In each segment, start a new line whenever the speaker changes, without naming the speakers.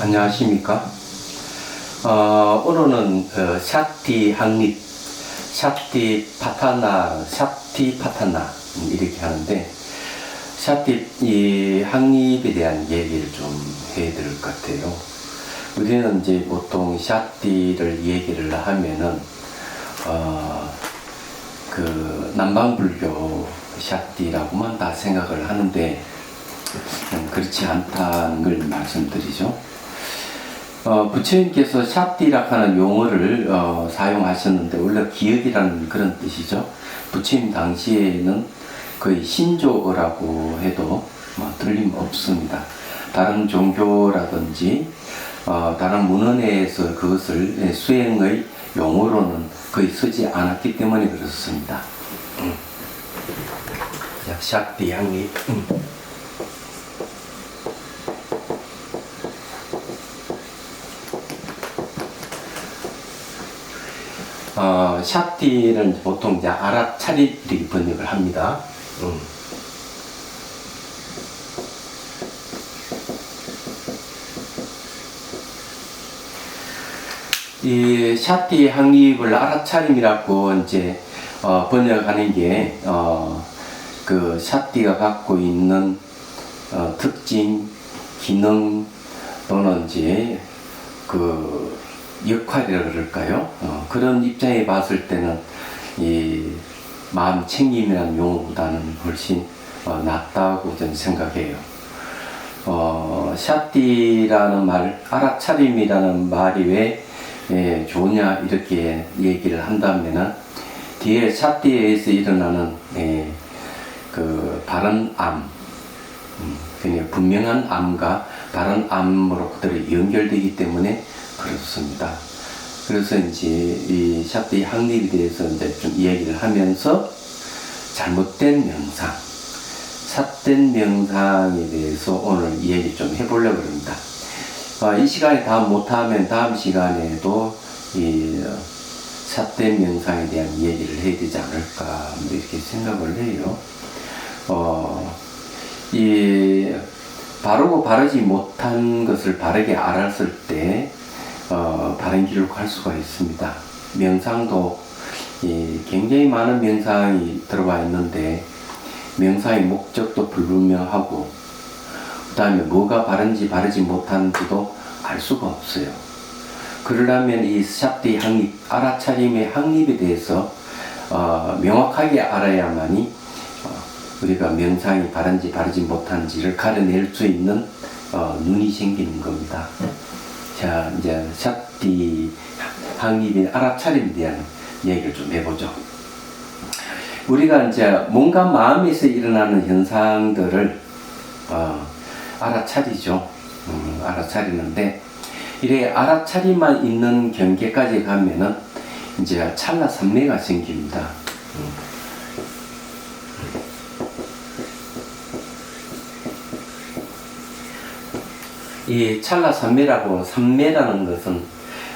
안녕하십니까. 오늘은 샤티 항립, 샤티 파타나 이렇게 하는데, 샤티 이 항립에 대한 얘기를 좀 해야 될 것 같아요. 우리는 이제 보통 샤티를 얘기를 하면은 그 남방불교 샤티라고만 다 생각을 하는데 그렇지 않다는 걸 말씀드리죠. 부처님께서 샤티라 하는 용어를 사용하셨는데 원래 기억이라는 그런 뜻이죠. 부처님 당시에는 거의 신조어라고 해도 틀림없습니다. 다른 종교라든지 다른 문헌에서 그것을 수행의 용어로는 거의 쓰지 않았기 때문에 그렇습니다. 샤티 항립. 샤티는 보통 이제 알아차림 이렇게 번역을 합니다. 이 샤티 항립을 알아차림이라고 이제 번역하는 게 그 샤티가 갖고 있는 특징, 기능 또는 이제 그 역할이라 그럴까요? 그런 입장에 봤을 때는 이 마음 챙김이라는 용어보다는 훨씬 낫다고 저는 생각해요. 샤티라는 말, 알아차림이라는 말이 왜 좋으냐 이렇게 얘기를 한다면은 뒤에 샤티에 의해서 일어나는 그 바른 암, 그냥 분명한 암과 바른 암으로 그대로 연결되기 때문에 그렇습니다. 그래서 이제 이 샤티 항립에 대해서 이제 좀 이야기를 하면서 잘못된 명상, 삿된 명상에 대해서 오늘 이야기 좀 해보려고 합니다. 이 시간에 다 못하면 다음 시간에도 이 삿된 명상에 대한 이야기를 해야 되지 않을까 이렇게 생각을 해요. 이 바르고 바르지 못한 것을 바르게 알았을 때 바른 길로 갈 수가 있습니다. 명상도 굉장히 많은 명상이 들어와 있는데 명상의 목적도 불분명하고 그 다음에 뭐가 바른지 바르지 못한지도 알 수가 없어요. 그러려면 이 샤티 항립, 알아차림의 항립에 대해서 명확하게 알아야만이 우리가 명상이 바른지 바르지 못한지를 가려낼 수 있는 눈이 생기는 겁니다. 자, 이제 샤티 항립의 알아차림에 대한 얘기를 좀 해보죠. 우리가 이제 뭔가 마음에서 일어나는 현상들을 알아차리죠. 알아차리는데 이래 알아차리만 있는 경계까지 가면은 이제 찰나삼매가 생깁니다. 이 찰나삼매라고, 삼매라는 것은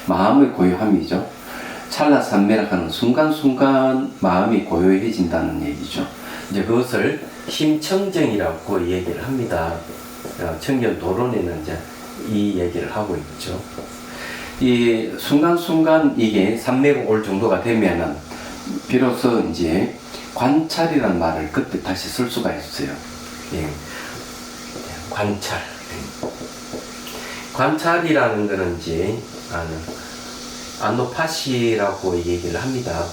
마음의 고요함이죠. 찰나삼매라 하는 순간순간 마음이 고요해진다는 얘기죠. 이제 그것을 심청정이라고 얘기를 합니다. 청견도론에는 이제 이 얘기를 하고 있죠. 이 순간순간 이게 삼매가 올 정도가 되면은 비로소 이제 관찰이라는 말을 그때 다시 쓸 수가 있어요. 예. 관찰. 관찰이라는 것은 이제 아노파시라고 얘기를 합니다.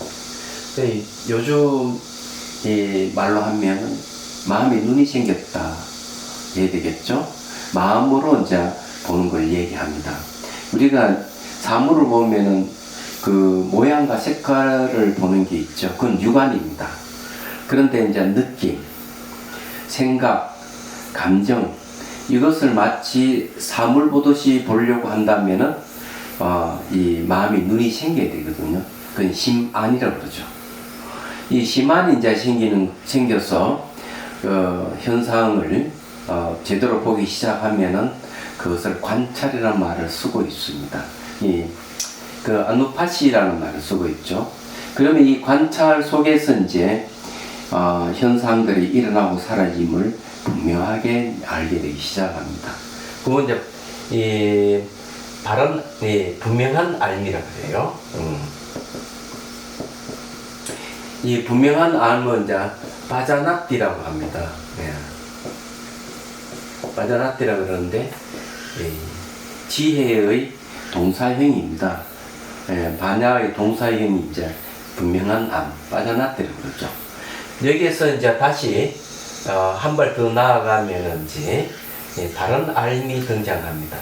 요즘 이 말로 하면 마음에 눈이 생겼다 해야 되겠죠. 마음으로 이제 보는 걸 얘기합니다. 우리가 사물을 보면은 그 모양과 색깔을 보는 게 있죠. 그건 육안입니다. 그런데 이제 느낌, 생각, 감정 이것을 마치 사물 보듯이 보려고 한다면은 이 마음이 눈이 생겨야 되거든요. 그건 심안이라고 그러죠. 이 심안이 이제 생겨서 현상을 제대로 보기 시작하면은 그것을 관찰이라는 말을 쓰고 있습니다. 그 아누파시라는 말을 쓰고 있죠. 그러면 이 관찰 속에서 이제 현상들이 일어나고 사라짐을 분명하게 알게 되기 시작합니다. 그건 이제 이 발언, 분명한 알미라 그래요. 이 분명한 알은 이제 바자나띠라고 합니다. 예. 바자나띠라고 그러는데, 지혜의 동사형입니다. 예, 반야의 동사형이 이제 분명한 암, 바자나띠라고 그러죠. 여기에서 이제 다시 한 발 더 나아가면 이제 발언 알미 등장합니다.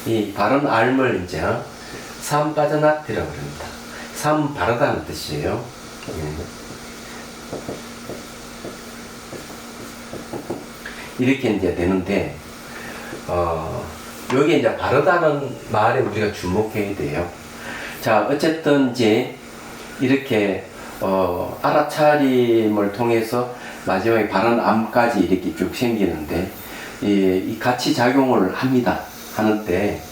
이 발언 알을 이제 삼바자나띠라고 합니다. 삼 바르다는 뜻이에요. 이렇게 이제 되는데, 여기 이제 바르다는 말에 우리가 주목해야 돼요. 자, 어쨌든 이제 이렇게 알아차림을 통해서 마지막에 발언 암까지 이렇게 쭉 생기는데, 이 같이 작용을 합니다. 하는데,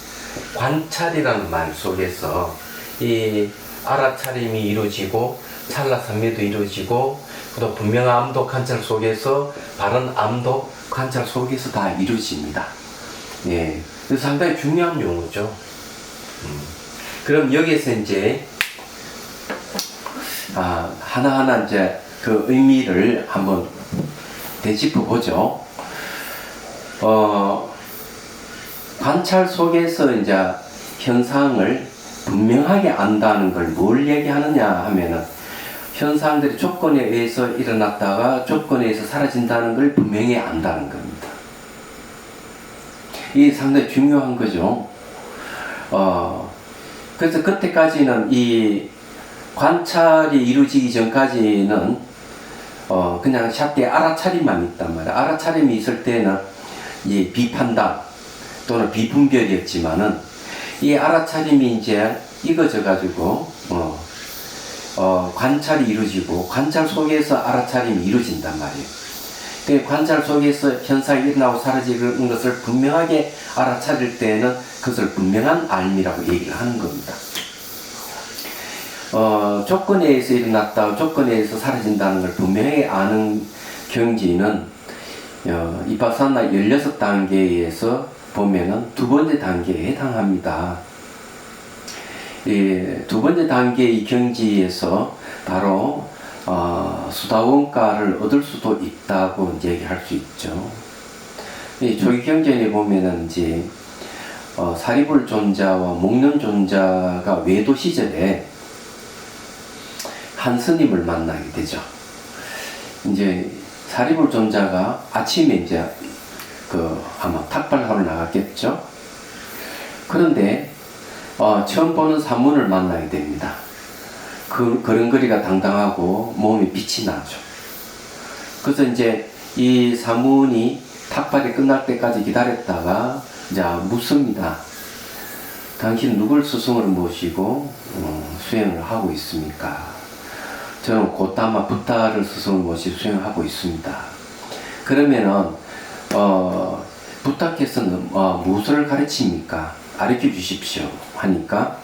관찰이라는 말 속에서 이 알아차림이 이루어지고 찰나산매도 이루어지고 또 분명한 암도 관찰 속에서 발언 암도 관찰 속에서 다 이루어집니다. 예, 그래서 상당히 중요한 용어죠. 그럼 여기에서 이제 하나하나 이제 그 의미를 한번 되짚어 보죠. 관찰 속에서 이제 현상을 분명하게 안다는 걸 뭘 얘기하느냐 하면은 현상들이 조건에 의해서 일어났다가 조건에 의해서 사라진다는 걸 분명히 안다는 겁니다. 이게 상당히 중요한 거죠. 그래서 그때까지는 이 관찰이 이루어지기 전까지는 그냥 샷대 알아차림만 있단 말이야. 알아차림이 있을 때는 이 비판단 또는 비분별이었지만은 이 알아차림이 이제 익어져 가지고 관찰이 이루어지고 관찰 속에서 알아차림이 이루어진단 말이에요. 그 관찰 속에서 현상이 일어나고 사라지는 것을 분명하게 알아차릴 때는 그것을 분명한 알미라고 얘기를 하는 겁니다. 조건에 의해서 일어났다, 조건에 의해서 사라진다는 걸 분명히 아는 경지는 이파사나 16단계에서 보면은 두 번째 단계에 해당합니다. 두 번째 단계의 경지에서 바로 수다원가를 얻을 수도 있다고 얘기할 수 있죠. 조기 경전에 보면은 이제 사리불 존자와 목련 존자가 외도 시절에 한 스님을 만나게 되죠. 이제 사리불 존자가 아침에 이제 아마 탁발하러 나갔겠죠. 그런데 처음 보는 사문을 만나게 됩니다. 걸음걸이가 당당하고 몸에 빛이 나죠. 그래서 이제 이 사문이 탁발이 끝날 때까지 기다렸다가 이제 묻습니다. 당신 누굴 스승으로 모시고 수행을 하고 있습니까? 저는 고타마 부타를 스승으로 모시고 수행하고 있습니다. 그러면은 부탁해서는 무엇을 가르칩니까? 가르쳐 주십시오 하니까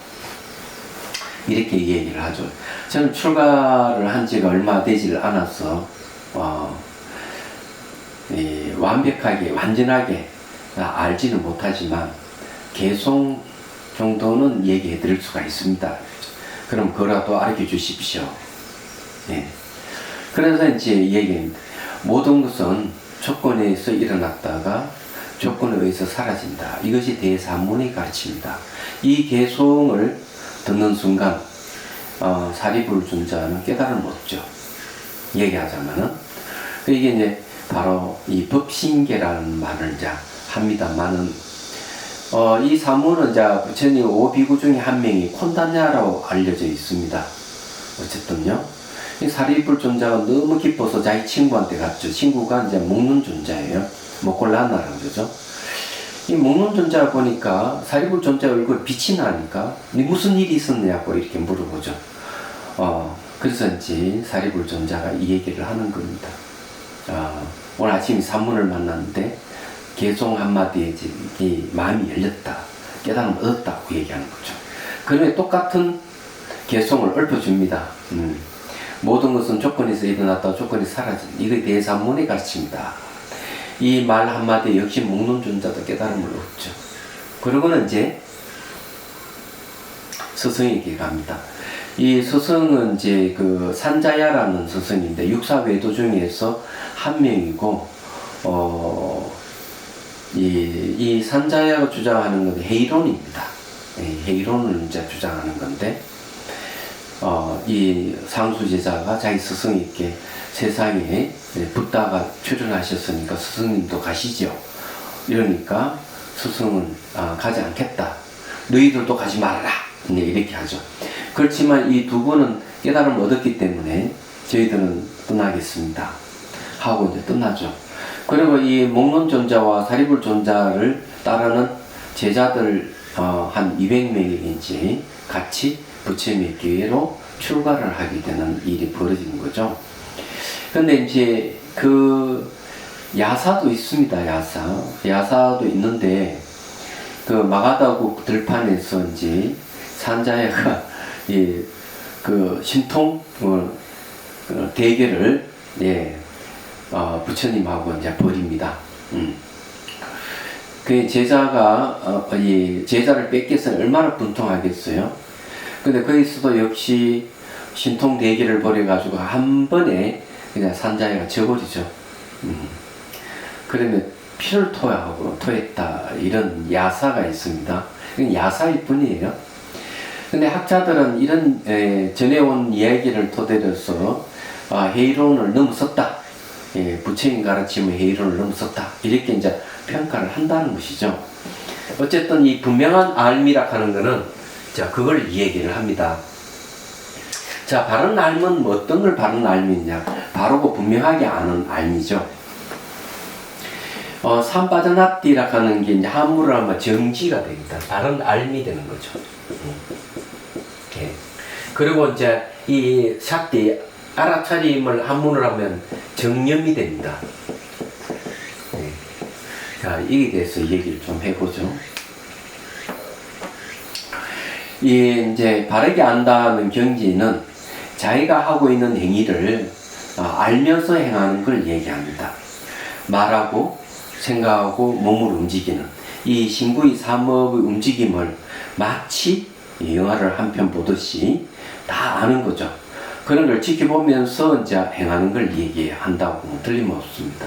이렇게 얘기를 하죠. 저는 출가를 한 지가 얼마 되지를 않아서 완벽하게 완전하게 알지는 못하지만 개송 정도는 얘기해 드릴 수가 있습니다. 그럼 그거라도 알려 주십시오. 예. 그래서 이제 얘기합니다. 모든 것은 조건에 의해서 일어났다가 조건에 의해서 사라진다. 이것이 대사문이 가르칩니다. 이 개송을 듣는 순간 사리불 존자는 깨달음을 얻죠. 얘기하자면은 이게 이제 바로 이 법신계라는 말을 이제 합니다만은 이 사문은 이제 부처님 5비구 중에 한 명이 콘다냐라고 알려져 있습니다. 어쨌든요. 이 사리불 존자가 너무 기뻐서 자기 친구한테 갔죠. 친구가 이제 목련 존자예요. 모콜라나라고 그러죠. 이 목련 존자 보니까 사리불 존자 얼굴에 빛이 나니까 무슨 일이 있었냐고 이렇게 물어보죠. 그래서 이제 사리불 존자가 이 얘기를 하는 겁니다. 오늘 아침에 산문을 만났는데 개송 한마디에 이 마음이 열렸다. 깨달음을 얻었다고 얘기하는 거죠. 그러면 똑같은 개송을 읊어줍니다. 모든 것은 조건에서 일어났다 조건이 사라진 이거 대사문이 가르칩니다. 이 말 한마디 역시 목론존자도 깨달음을 얻죠. 그러고는 이제 스승에게 갑니다. 이 스승은 이제 그 산자야라는 스승인데 육사외도 중에서 한 명이고, 이 산자야가 주장하는 건 헤이론입니다. 헤이론을 이제 주장하는 건데, 이 상수제자가 자기 스승에게 세상에 붓다가 출연하셨으니까 스승님도 가시죠. 이러니까 스승은 가지 않겠다. 너희들도 가지 말아라. 이렇게 하죠. 그렇지만 이 두 분은 깨달음을 얻었기 때문에 저희들은 떠나겠습니다 하고 이제 떠나죠. 그리고 이 목론존자와 사리불존자를 따르는 제자들 한 200명인지 같이 부처님의 기회로 출가를 하게 되는 일이 벌어지는 거죠. 근데 이제 그 야사도 있습니다. 야사도 있는데 그 마가다국 들판에서 이제 산자야가 그 신통 대결을 부처님하고 이제 벌입니다. 그 제자가 이 제자를 뺏겨서 얼마나 분통하겠어요. 근데 거기서도 역시 신통 대결을 벌여가지고 한 번에 그냥 산자야가 져버리죠. 그러면 피를 토했다 이런 야사가 있습니다. 이건 야사일 뿐이에요. 근데 학자들은 이런 전해온 이야기를 토대로서 헤이론을 넘었었다. 부처님 가르침의 헤이론을 넘었었다. 이렇게 이제 평가를 한다는 것이죠. 어쨌든 이 분명한 알미라 하는 거는 자 그걸 이야기를 합니다. 자 바른 알은 뭐 어떤 걸 바른 알미냐? 바르고 분명하게 아는 알미죠. 삼바자납디라 하는 게 이제 한문으로 하면 정지가 됩니다. 바른 알미 되는 거죠. 그리고 이제 이 샥디 알아차림을 한문으로 하면 정념이 됩니다. 자, 이에 대해서 얘기를 좀 해보죠. 이제 바르게 안다는 경지는 자기가 하고 있는 행위를 알면서 행하는 걸 얘기합니다. 말하고 생각하고 몸을 움직이는 이 신구의 삼업의 움직임을 마치 영화를 한 편 보듯이 다 아는 거죠. 그런 걸 지켜보면서 이제 행하는 걸 얘기한다고 틀림없습니다.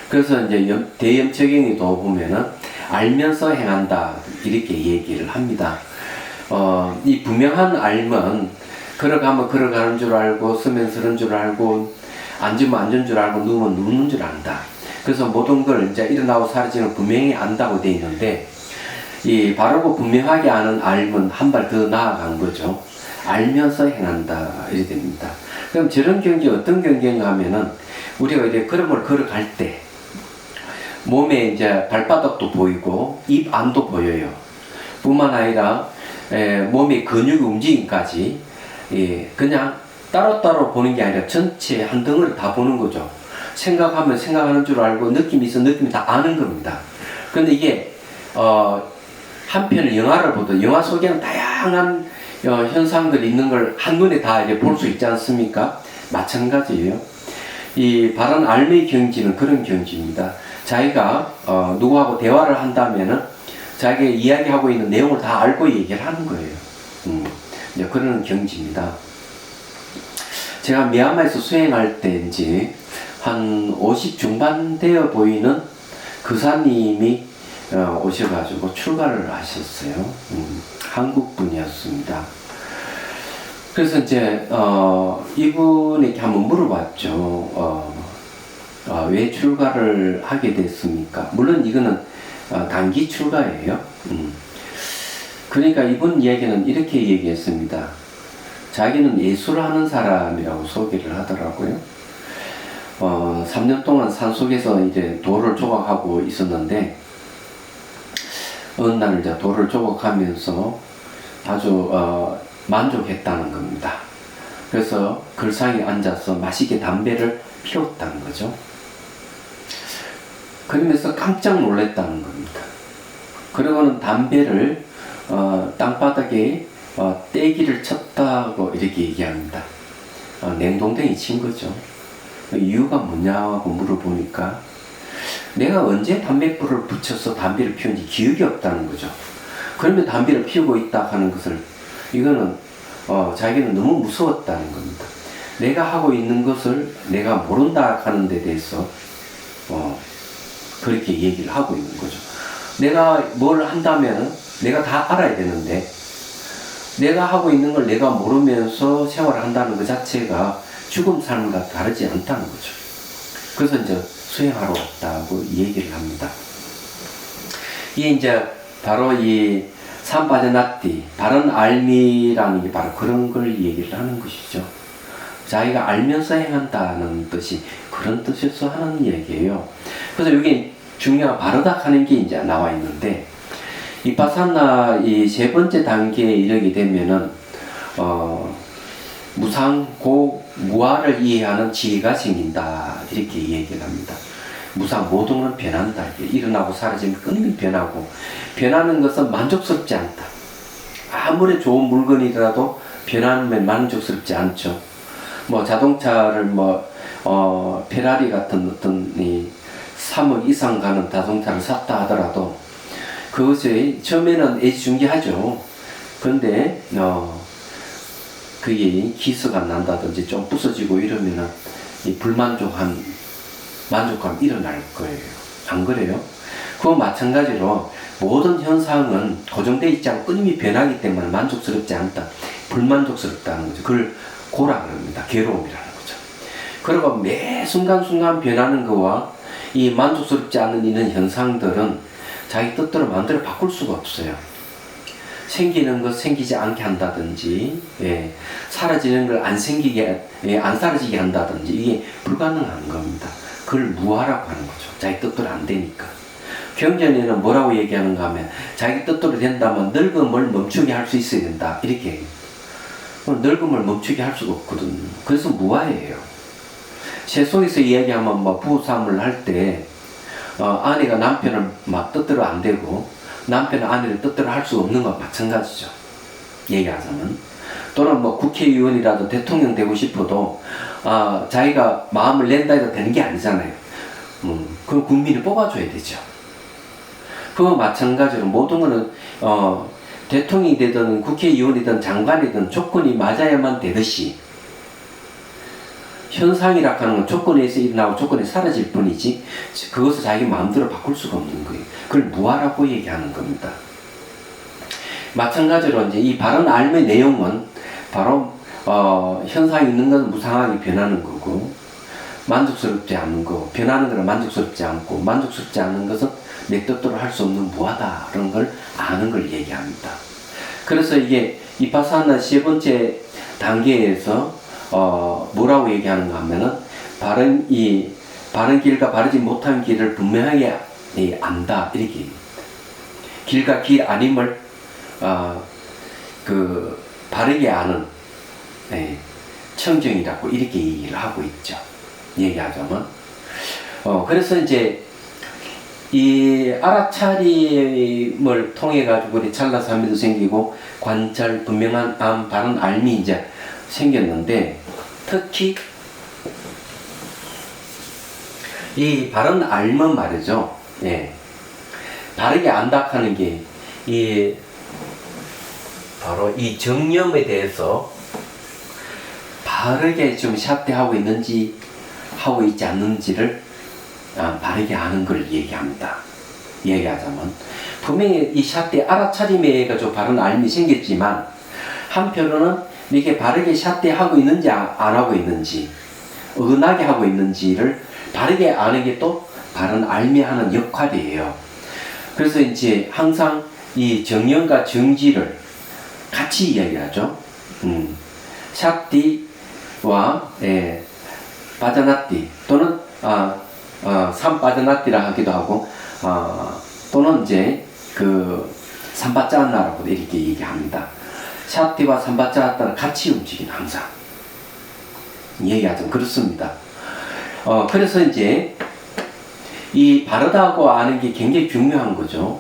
그래서 이제 대염적용이도 보면은 알면서 행한다 이렇게 얘기를 합니다. 이 분명한 알면 걸어가면 걸어가는 줄 알고 서면 서는 줄 알고 앉으면 앉은 줄 알고 누우면 누우는 줄 안다. 그래서 모든 걸 이제 일어나고 사라지는 분명히 안다고 되어 있는데 이 바르고 분명하게 아는 알면 한 발 더 나아간 거죠. 알면서 행한다 이렇게 됩니다. 그럼 저런 경계 어떤 경계인가 하면은 우리가 이제 걸음을 걸어갈 때 몸에 이제 발바닥도 보이고 입 안도 보여요. 뿐만 아니라 몸의 근육 움직임까지 그냥 따로따로 보는 게 아니라 전체 한 덩어리 다 보는 거죠. 생각하면 생각하는 줄 알고 느낌이 있어 느낌이 다 아는 겁니다. 그런데 이게 한편의 영화를 보도 영화 속에는 다양한 현상들이 있는 걸 한눈에 다 이제 볼 수 있지 않습니까? 마찬가지예요. 이 바른 알미의 경지는 그런 경지입니다. 자기가 누구하고 대화를 한다면은 자기가 이야기하고 있는 내용을 다 알고 얘기를 하는 거예요. 이제 그런 경지입니다. 제가 미얀마에서 수행할 때 이제 한 50 중반 되어 보이는 그사님이 오셔가지고 출가를 하셨어요. 한국 분이었습니다. 그래서 이제 이분에게 한번 물어봤죠. 왜 출가를 하게 됐습니까? 물론 이거는 단기 출가예요. 그러니까 이분 이야기는 이렇게 얘기했습니다. 자기는 예술하는 사람이라고 소개를 하더라고요. 3년 동안 산속에서 이제 돌을 조각하고 있었는데 어느 날 이제 돌을 조각하면서 아주 만족했다는 겁니다. 그래서 글상에 앉아서 맛있게 담배를 피웠다는 거죠. 그러면서 깜짝 놀랐다는 겁니다. 그리고는 담배를 땅바닥에 떼기를 쳤다고 이렇게 얘기합니다. 냉동댕이 친 거죠. 이유가 뭐냐고 물어보니까 내가 언제 담뱃불을 붙여서 담배를 피운지 기억이 없다는 거죠. 그러면 담배를 피우고 있다 하는 것을, 이거는 자기는 너무 무서웠다는 겁니다. 내가 하고 있는 것을 내가 모른다 하는 데 대해서 그렇게 얘기를 하고 있는 거죠. 내가 뭘 한다면 내가 다 알아야 되는데, 내가 하고 있는 걸 내가 모르면서 생활을 한다는 것 자체가 죽음 삶과 다르지 않다는 거죠. 그래서 이제 수행하러 왔다고 얘기를 합니다. 이게 이제 바로 이 삼바자나띠, 바른 알미라는 게 바로 그런 걸 얘기를 하는 것이죠. 자기가 알면서 행한다는 뜻이 그런 뜻에서 하는 얘기예요. 그래서 여기 중요한 바르다 하는 게 이제 나와 있는데, 이파사나 이 세 번째 단계에 이르게 되면은 무상고 무아를 이해하는 지혜가 생긴다, 이렇게 얘기를 합니다. 무상, 모든 건 변한다. 일어나고 사라지면 끊임이 변하고, 변하는 것은 만족스럽지 않다. 아무리 좋은 물건이라도 변하면 만족스럽지 않죠. 뭐 자동차를 페라리 같은 어떤 3억 이상 가는 자동차를 샀다 하더라도 그것이 처음에는 애지중지하죠. 그런데 그게 기스가 난다든지 좀 부서지고 이러면은 이 만족감 일어날 거예요. 안 그래요? 그와 마찬가지로 모든 현상은 고정되어 있지 않고 끊임이 변하기 때문에 만족스럽지 않다, 불만족스럽다는 거죠. 그걸 고라 그럽니다. 괴로움이라는 거죠. 그리고 매 순간순간 변하는 거와 이 만족스럽지 않는 이런 현상들은 자기 뜻대로 마음대로 바꿀 수가 없어요. 생기는 것 생기지 않게 한다든지, 사라지는 걸 안 사라지게 한다든지, 이게 불가능한 겁니다. 그걸 무아라고 하는 거죠. 자기 뜻대로 안 되니까. 경전에는 뭐라고 얘기하는가 하면, 자기 뜻대로 된다면 늙음을 멈추게 할 수 있어야 된다, 이렇게 얘기해요. 늙음을 멈추게 할 수가 없거든요. 그래서 무아예요. 세속에서 이야기하면 부부싸움을 할 때 아내가 남편을 뜻대로 안 되고 남편은 아내를 뜻대로 할 수 없는 것과 마찬가지죠. 얘기하자면. 또는 국회의원이라도 대통령 되고 싶어도 자기가 마음을 낸다 해도 되는 게 아니잖아요. 그럼 국민이 뽑아줘야 되죠. 그와 마찬가지로 모든 것은 대통령이 되든 국회의원이든 장관이든 조건이 맞아야만 되듯이, 현상이라 하는 건 조건에서 일어나고 조건에 사라질 뿐이지 그것을 자기 마음대로 바꿀 수가 없는 거예요. 그걸 무아라고 얘기하는 겁니다. 마찬가지로 이제 이 바른 알의 내용은 바로 현상이 있는 것은 무상하게 변하는 거고, 만족스럽지 않은 거, 변하는 것은 만족스럽지 않고, 만족스럽지 않은 것은 내 뜻대로 할 수 없는 무하다라는 걸 아는 걸 얘기합니다. 그래서 이게 이파사나 세 번째 단계에서 뭐라고 얘기하는가 하면은 바른 길과 바르지 못한 길을 분명하게 안다, 이렇게 길과 길 아님을 바르게 아는 청정이라고 이렇게 얘기를 하고 있죠. 얘기하자면 그래서 이제 이 알아차림을 통해 가지고 우리 찰나사미도 생기고 관찰 분명한 바른 알미 이제 생겼는데, 특히 이 바른 알면 말이죠. 바르게 안다 하는 게 바로 이 정념에 대해서 바르게 좀 샷대하고 있는지 하고 있지 않는지를 바르게 아는 걸 얘기합니다. 얘기하자면 분명히 이 샷대 알아차림에 의해서 바른 알미 생겼지만, 한편으로는 이게 바르게 샷대하고 있는지 안 하고 있는지, 은하게 하고 있는지를 바르게 아는 게 또 바른 알미하는 역할이에요. 그래서 이제 항상 이 정념과 정지를 같이 이야기하죠. 샷디와 바자나띠 또는 삼바자나띠라 하기도 하고, 또는 이제 삼바짜나라고 이렇게 얘기합니다. 샷디와 삼바짜나를 같이 움직이는, 항상 얘기하자면 그렇습니다. 그래서 이제 이 바르다고 아는 게 굉장히 중요한 거죠.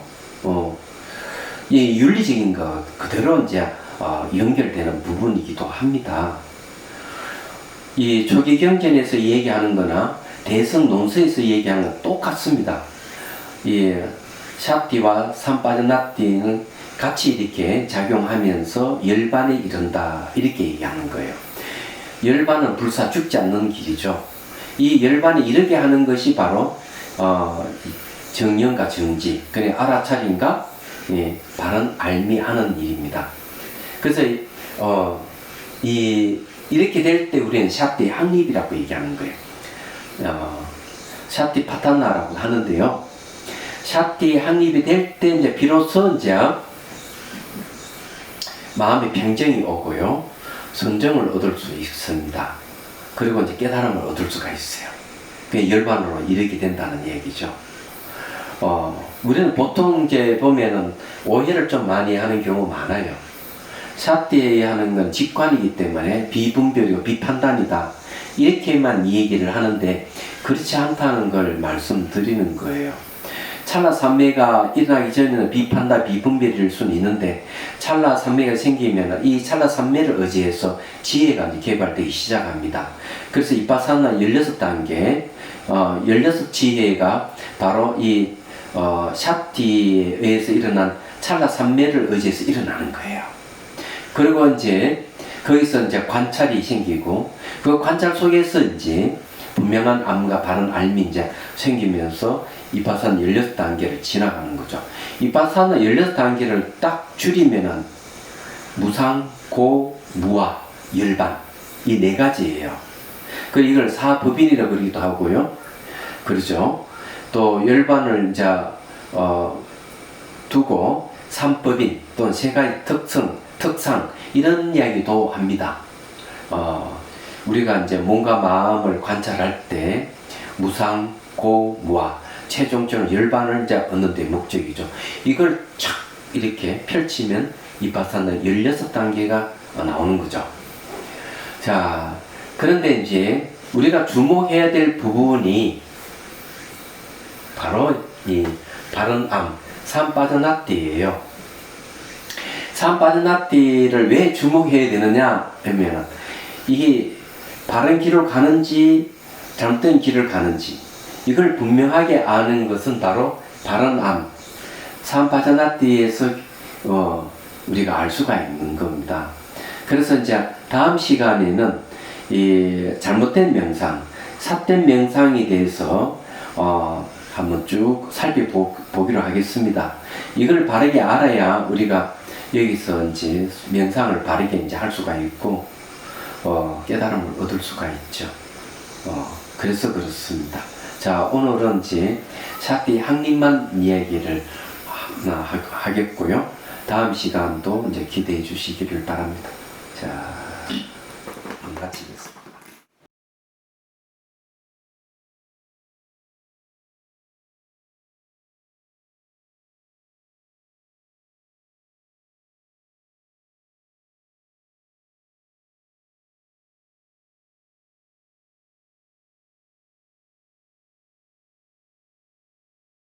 이 윤리적인 것 그대로 이제 연결되는 부분이기도 합니다. 이 초기경전에서 얘기하는 거나 대성 논서에서 얘기하는 건 똑같습니다. 이 샤띠와 산빠져나띠는 같이 이렇게 작용하면서 열반에 이른다 이렇게 얘기하는 거예요. 열반은 불사 죽지 않는 길이죠. 이 열반에 이르게 하는 것이 바로 정령과 정지, 그래 알아차림과 바른 알미하는 일입니다. 그래서 이렇게 될 때 우리는 샤띠 확립이라고 얘기하는 거예요. 샤띠 파타나라고 하는데요. 샤띠 확립이 될 때 이제 비로소 이제 마음의 평정이 오고요, 선정을 얻을 수 있습니다. 그리고 이제 깨달음을 얻을 수가 있어요. 그 열반으로 이르게 된다는 얘기죠. 우리는 보통 이제 보면은 오해를 좀 많이 하는 경우 많아요. 샤띠에 하는 건 직관이기 때문에 비분별이고 비판단이다 이렇게만 이 얘기를 하는데 그렇지 않다는 걸 말씀드리는 거예요. 찰나산매가 일어나기 전에는 비판다 비분별일 수는 있는데 찰나산매가 생기면 이 찰나산매를 의지해서 지혜가 개발되기 시작합니다. 그래서 이빠사나 16단계 16지혜가 바로 이 샤띠에 의해서 일어난 찰나산매를 의지해서 일어나는 거예요. 그리고 이제 거기서 이제 관찰이 생기고 그 관찰 속에서 이제 분명한 암과 바른 알미 이제 생기면서 이파산 16단계를 지나가는 거죠. 이파산은 16단계를 딱 줄이면은 무상, 고, 무아, 열반 이 네 가지예요. 그리고 이걸 사법인이라고 그러기도 하고요. 그렇죠. 또 열반을 이제 두고 삼법인 또는 세 가지 특상 이런 이야기도 합니다. 우리가 이제 몸과 마음을 관찰할 때 무상, 고, 무아 최종적으로 열반을 이제 얻는 데 목적이죠. 이걸 촥 이렇게 펼치면 이파사는 16단계가 나오는 거죠. 자, 그런데 이제 우리가 주목해야 될 부분이 바로 이 바른 암, 산빠져나띠예요. 산빠져나띠를 왜 주목해야 되느냐 하면 이게 바른 길을 가는지 잘못된 길을 가는지 이걸 분명하게 아는 것은 바로 바른 암, 산빠져나띠에서 우리가 알 수가 있는 겁니다. 그래서 이제 다음 시간에는 이 잘못된 명상, 삿된 명상에 대해서 한번 쭉 살펴보기로 하겠습니다. 이걸 바르게 알아야 우리가 여기서 이제 명상을 바르게 이제 할 수가 있고 깨달음을 얻을 수가 있죠. 그래서 그렇습니다. 자, 오늘은 이제 샤띠 확립만 이야기를 하겠고요. 다음 시간도 이제 기대해 주시기를 바랍니다. 자, 같이